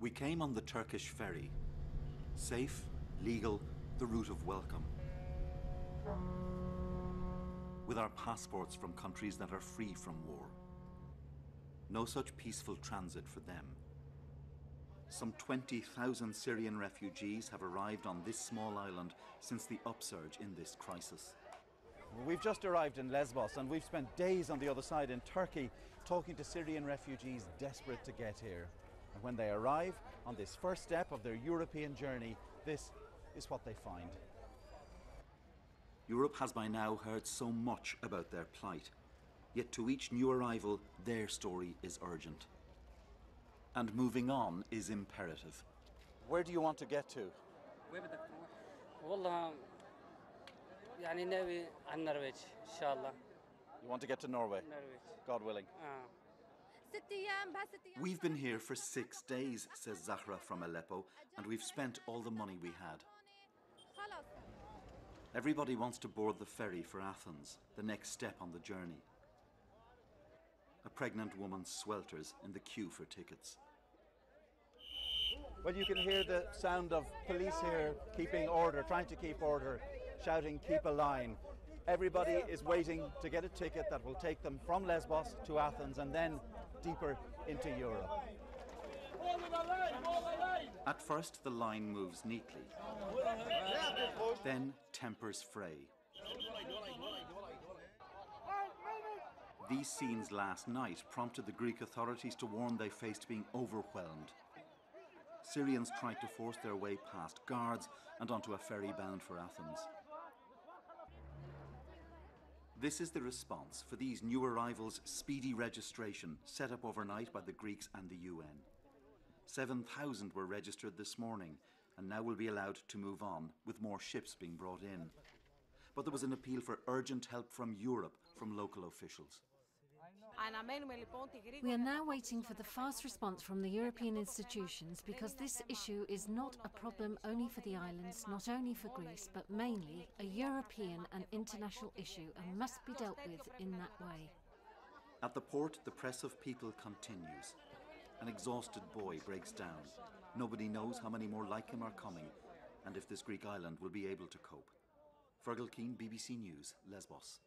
We came on the Turkish ferry. Safe, legal, the route of welcome. With our passports from countries that are free from war. No such peaceful transit for them. Some 20,000 Syrian refugees have arrived on this small island since the upsurge in this crisis. We've just arrived in Lesbos and we've spent days on the other side in Turkey talking to Syrian refugees desperate to get here. And when they arrive on this first step of their European journey, this is what they find. Europe has by now heard so much about their plight, yet to each new arrival, their story is urgent. And moving on is imperative. Where do you want to get to? والله يعني ناوي على النرويج إن شاء الله. You want to get to Norway? Norwich. God willing. We've been here for 6 days, says Zahra from Aleppo, and we've spent all the money we had. Everybody wants to board the ferry for Athens, the next step on the journey. A pregnant woman swelters in the queue for tickets. Well, you can hear the sound of police here keeping order, trying to keep order, shouting, "Keep a line." Everybody is waiting to get a ticket that will take them from Lesbos to Athens and then deeper into Europe. At first, the line moves neatly. Then tempers fray. These scenes last night prompted the Greek authorities to warn they faced being overwhelmed. Syrians tried to force their way past guards and onto a ferry bound for Athens. This is the response for these new arrivals' speedy registration set up overnight by the Greeks and the UN. 7,000 were registered this morning and now will be allowed to move on, with more ships being brought in. But there was an appeal for urgent help from Europe from local officials. We are now waiting for the fast response from the European institutions because this issue is not a problem only for the islands, not only for Greece, but mainly a European and international issue and must be dealt with in that way. At the port, the press of people continues. An exhausted boy breaks down. Nobody knows how many more like him are coming and if this Greek island will be able to cope. Fergal Keane, BBC News, Lesbos.